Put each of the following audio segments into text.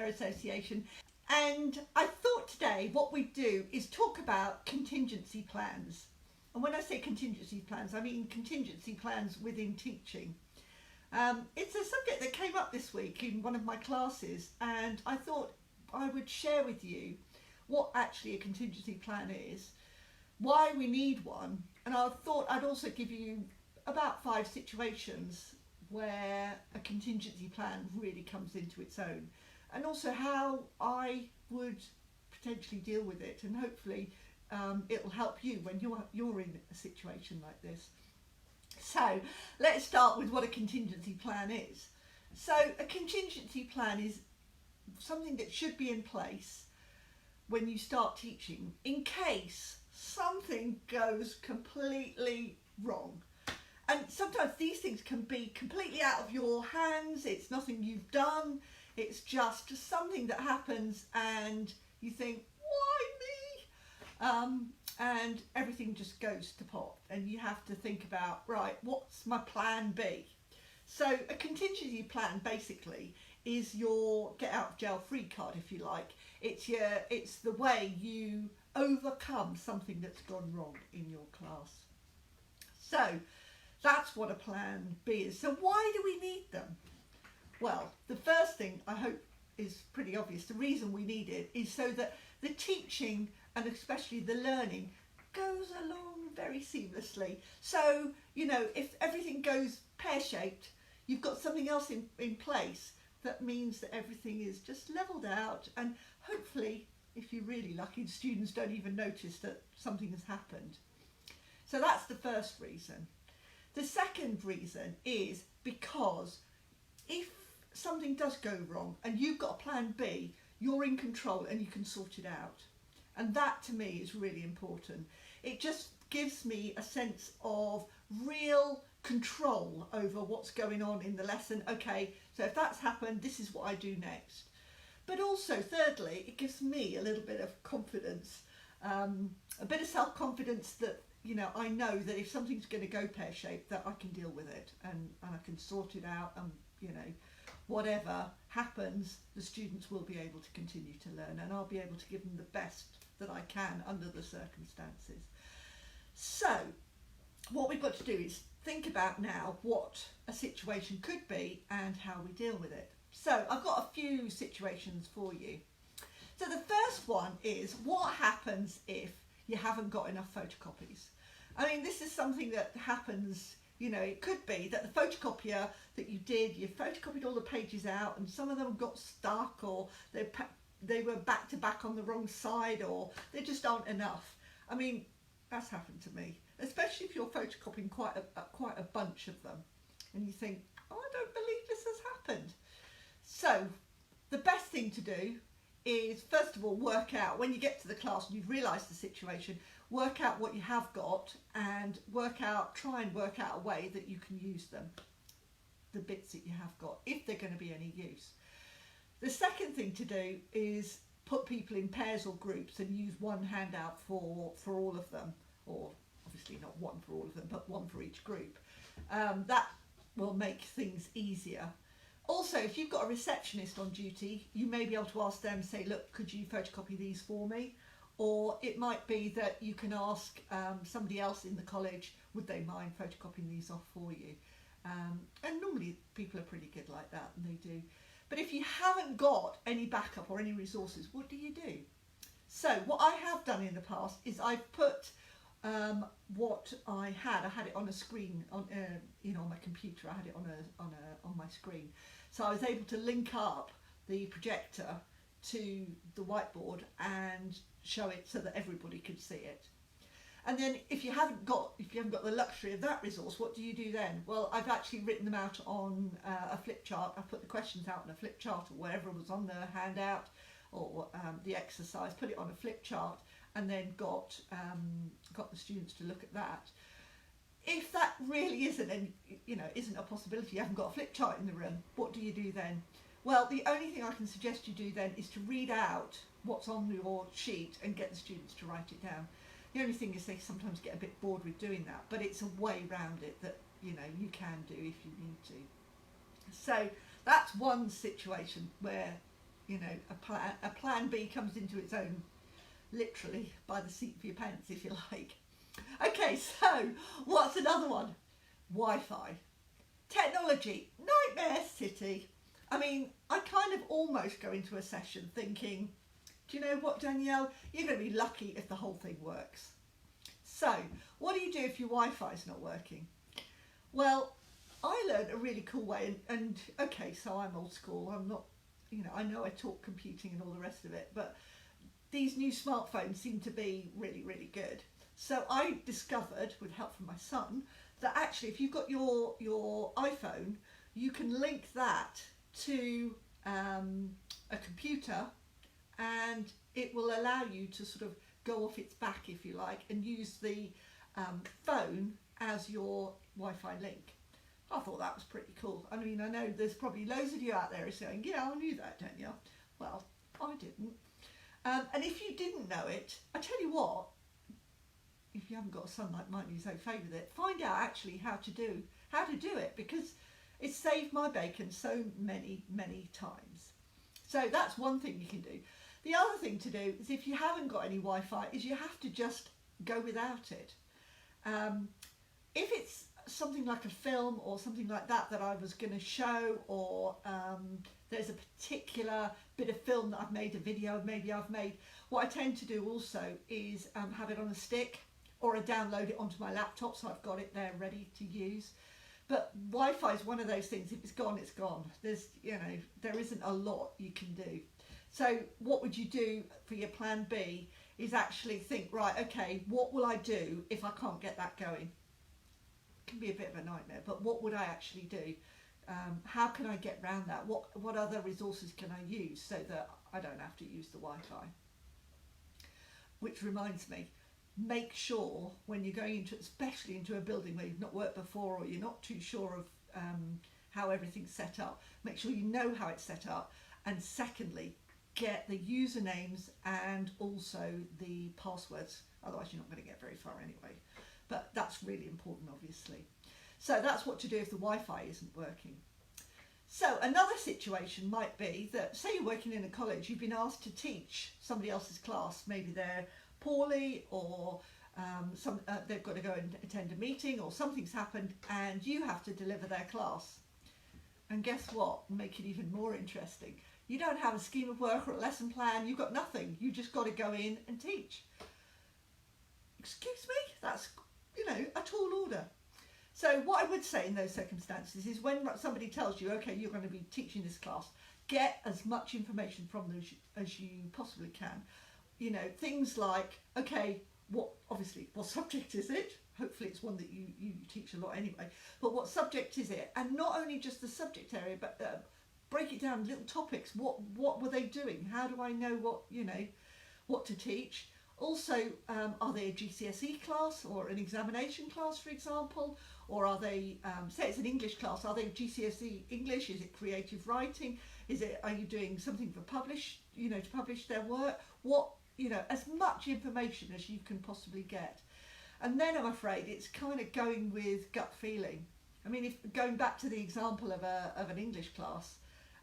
Software Association. And I thought today what we'd do is talk about contingency plans. And when I say contingency plans, I mean contingency plans within teaching. It's a subject that came up this week in one of my classes, and I thought I would share with you what actually a contingency plan is, why we need one, and I thought I'd also give you about 5 situations where a contingency plan really comes into its own, and also how I would potentially deal with it, and hopefully it'll help you when you're in a situation like this. So let's start with what a contingency plan is. So a contingency plan is something that should be in place when you start teaching in case something goes completely wrong. And sometimes these things can be completely out of your hands. It's nothing you've done. It's just something that happens and you think, why me? And everything just goes to pot and you have to think about, right, what's my plan B? So a contingency plan basically is your get out of jail free card, if you like. It's the way you overcome something that's gone wrong in your class. So that's what a plan B is. So why do we need them? Well, the first thing I hope is pretty obvious. The reason we need it is so that the teaching and especially the learning goes along very seamlessly. So, you know, if everything goes pear-shaped, you've got something else in place that means that everything is just leveled out, and hopefully, if you're really lucky, the students don't even notice that something has happened. So that's the first reason. The second reason is because if something does go wrong and you've got a plan B, you're in control and you can sort it out. And that to me is really important. It just gives me a sense of real control over what's going on in the lesson. Okay, so if that's happened, this is what I do next. But also, thirdly, it gives me a little bit of confidence, a bit of self-confidence that, you know, I know that if something's going to go pear-shaped, that I can deal with it and I can sort it out, and, you know, whatever happens, the students will be able to continue to learn and I'll be able to give them the best that I can under the circumstances. So what we've got to do is think about now what a situation could be and how we deal with it. So I've got a few situations for you. So the first one is, what happens if you haven't got enough photocopies? I mean, this is something that happens, you know. It could be that the photocopier that you did, you photocopied all the pages out and some of them got stuck, or they were back to back on the wrong side, or there just aren't enough. I mean, that's happened to me, especially if you're photocopying quite a bunch of them and you think, oh, I don't believe this has happened. So the best thing to do is, first of all, work out, when you get to the class and you've realised the situation, work out what you have got and try and work out a way that you can use them, the bits that you have got, if they're going to be any use. The second thing to do is put people in pairs or groups and use one handout for all of them, or obviously not one for all of them, but one for each group. That will make things easier. Also, if you've got a receptionist on duty, you may be able to ask them, say, look, could you photocopy these for me? Or it might be that you can ask somebody else in the college, would they mind photocopying these off for you? And normally people are pretty good like that, and they do. But if you haven't got any backup or any resources, what do you do? So what I have done in the past is I've put what I had it on a screen, on my computer. I had it on my screen, so I was able to link up the projector to the whiteboard and show it so that everybody could see it. And then if you haven't got the luxury of that resource, what do you do then? Well, I've actually written them out on a flip chart. I put the questions out on a flip chart, or wherever was on the handout, or the exercise, put it on a flip chart, and then got the students to look at that. If that really isn't a possibility, you haven't got a flip chart in the room, what do you do then? Well, the only thing I can suggest you do then is to read out what's on your sheet and get the students to write it down. The only thing is they sometimes get a bit bored with doing that, but it's a way around it that you can do if you need to. So that's one situation where you know, a plan B comes into its own, literally by the seat of your pants, if you like. Okay, so what's another one? Wi-Fi. Technology, nightmare city. I mean, I kind of almost go into a session thinking, do you know what, Danielle? You're going to be lucky if the whole thing works. So, what do you do if your Wi-Fi is not working? Well, I learned a really cool way, and okay, so I'm old school. I'm not, you know I taught computing and all the rest of it, but these new smartphones seem to be really, really good. So I discovered, with help from my son, that actually if you've got your iPhone, you can link that to a computer, and it will allow you to sort of go off its back, if you like, and use the phone as your Wi-Fi link. I thought that was pretty cool. I mean, I know there's probably loads of you out there saying, yeah, I knew that, don't you? Well, I didn't. And if you didn't know it, I tell you what, if you haven't got a son like mine who's okay with it, find out actually how to do it, because it's saved my bacon so many times. So that's one thing you can do. The other thing to do is, if you haven't got any Wi-Fi, is you have to just go without it. If it's something like a film or something like that I was going to show, or there's a particular bit of film that I've made, a video maybe I've made, what I tend to do also is have it on a stick, or I download it onto my laptop, so I've got it there ready to use. But Wi-Fi is one of those things, if it's gone, it's gone. There's, you know, there isn't a lot you can do. So what would you do for your plan B is actually think, right, okay, what will I do if I can't get that going? It can be a bit of a nightmare, but what would I actually do? How can I get around that? What other resources can I use so that I don't have to use the Wi-Fi? Which reminds me, make sure when you're going into, especially into a building where you've not worked before, or you're not too sure of how everything's set up, make sure you know how it's set up. And secondly, get the usernames and also the passwords, otherwise you're not going to get very far anyway. But that's really important, obviously. So that's what to do if the Wi-Fi isn't working. So another situation might be that, say you're working in a college, you've been asked to teach somebody else's class, maybe they're poorly, or they've got to go and attend a meeting, or something's happened and you have to deliver their class. And guess what? Make it even more interesting. You don't have a scheme of work or a lesson plan, you've got nothing. You just got to go in and teach. Excuse me? That's, you know, a tall order. So what I would say in those circumstances is, when somebody tells you, okay, you're going to be teaching this class, get as much information from them as you possibly can. You know, things like, okay, what subject is it? Hopefully it's one that you teach a lot anyway, but what subject is it? And not only just the subject area, but break it down, little topics. What were they doing? How do I know what to teach? Also, are they a GCSE class or an examination class, for example? Or are they, say it's an English class, are they GCSE English? Is it creative writing? Are you doing something to publish their work? As much information as you can possibly get. And then I'm afraid it's kind of going with gut feeling. I mean, if going back to the example of an English class,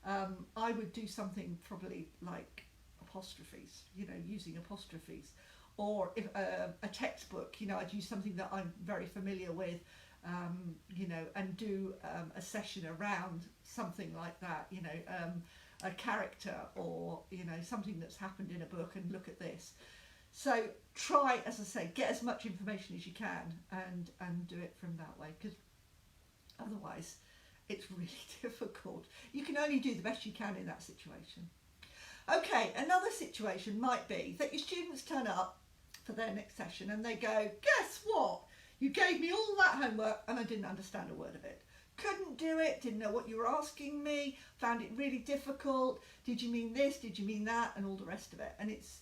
I would do something probably like apostrophes, using apostrophes, or if a textbook, I'd use something that I'm very familiar with, and do a session around something like that, a character, or something that's happened in a book, and look at this. So try, as I say, get as much information as you can and do it from that way, because otherwise it's really difficult. You can only do the best you can in that situation. Okay, another situation might be that your students turn up for their next session and they go, guess what? You gave me all that homework and I didn't understand a word of it. Couldn't do it, didn't know what you were asking me, found it really difficult. Did you mean this? Did you mean that? And all the rest of it. And it's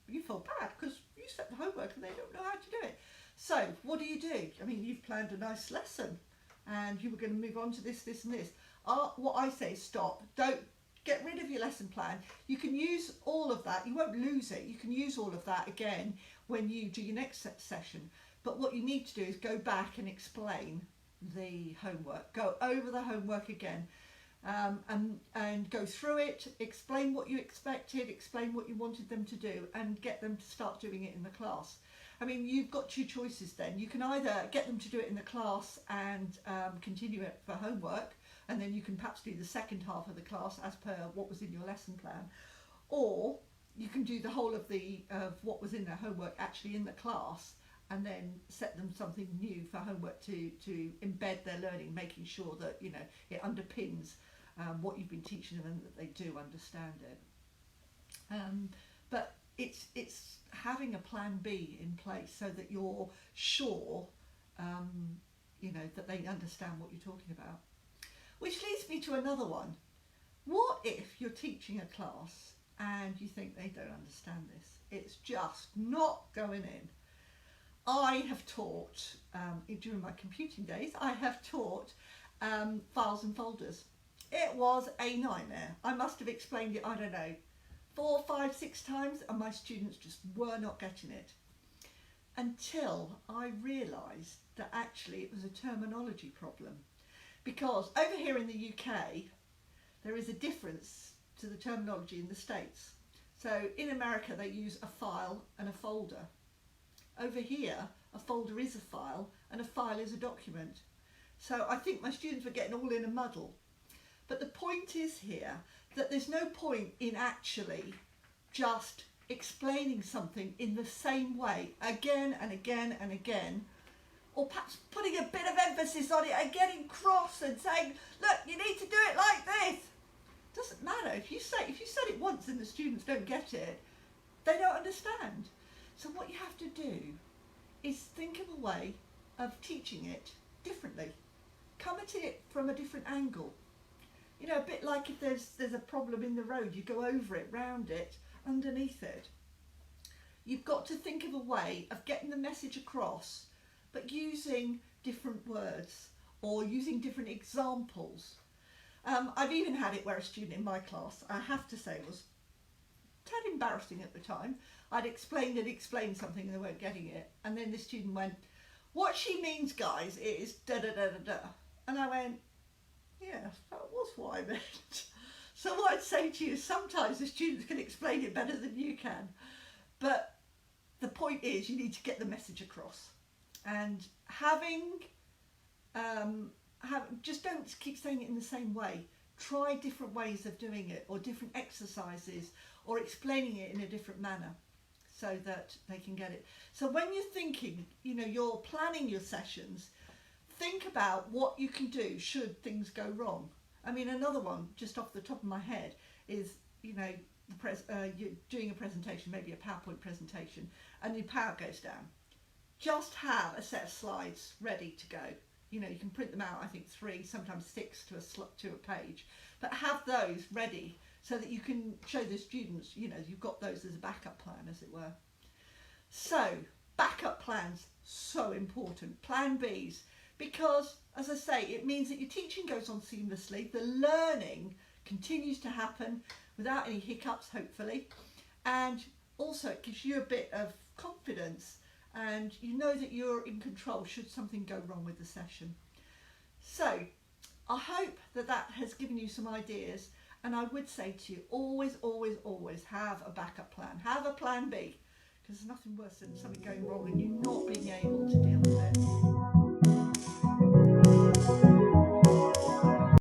you feel bad because you set the homework and they don't know how to do it. So what do? I mean, you've planned a nice lesson and you were going to move on to this, and this. What I say is stop. Don't get rid of your lesson plan. You can use all of that. You won't lose it. You can use all of that again when you do your next session. But what you need to do is go back and explain the homework. Go over the homework again. and go through it, explain what you expected, explain what you wanted them to do, and get them to start doing it in the class. I mean, you've got two choices then. You can either get them to do it in the class and continue it for homework, and then you can perhaps do the second half of the class as per what was in your lesson plan, or you can do the whole of what was in their homework actually in the class, and then set them something new for homework to embed their learning, making sure that, you know, it underpins what you've been teaching them and that they do understand it. But it's having a plan B in place so that you're sure, you know, that they understand what you're talking about. Which leads me to another one. What if you're teaching a class and you think they don't understand this? It's just not going in. I have taught, during my computing days, I have taught files and folders. It was a nightmare. I must have explained it, I don't know, 4, 5, 6 times, and my students just were not getting it. Until I realised that actually it was a terminology problem. Because over here in the UK, there is a difference to the terminology in the States. So in America, they use a file and a folder. Over here, a folder is a file and a file is a document. So I think my students were getting all in a muddle. But the point is here that there's no point in actually just explaining something in the same way again and again and again, or perhaps putting a bit of emphasis on it and getting cross and saying, look, you need to do it like this. Doesn't matter. If you said it once and the students don't get it, they don't understand. So what you have to do is think of a way of teaching it differently. Come at it from a different angle. You know, a bit like if there's a problem in the road, you go over it, round it, underneath it. You've got to think of a way of getting the message across, but using different words or using different examples. I've even had it where a student in my class, I have to say, was a tad embarrassing at the time. I'd explained something and they weren't getting it. And then the student went, what she means, guys, is da da da da da. And I went, yeah, that was what I meant. So what I'd say to you is sometimes the students can explain it better than you can. But the point is you need to get the message across. And just don't keep saying it in the same way. Try different ways of doing it, or different exercises, or explaining it in a different manner so that they can get it. So when you're thinking, you know, you're planning your sessions, think about what you can do should things go wrong. I mean, another one just off the top of my head is, you know, you're doing a presentation, maybe a PowerPoint presentation, and your power goes down. Just have a set of slides ready to go. You know, you can print them out, I think 3, sometimes 6 to a page, but have those ready so that you can show the students, you know, you've got those as a backup plan, as it were. So, backup plans, so important. Plan Bs, because, as I say, it means that your teaching goes on seamlessly, the learning continues to happen without any hiccups, hopefully, and also it gives you a bit of confidence, and you know that you're in control should something go wrong with the session. So I hope that has given you some ideas, and I would say to you, always, always, always have a backup plan. Have a plan B, because there's nothing worse than something going wrong and you not being able to deal with it.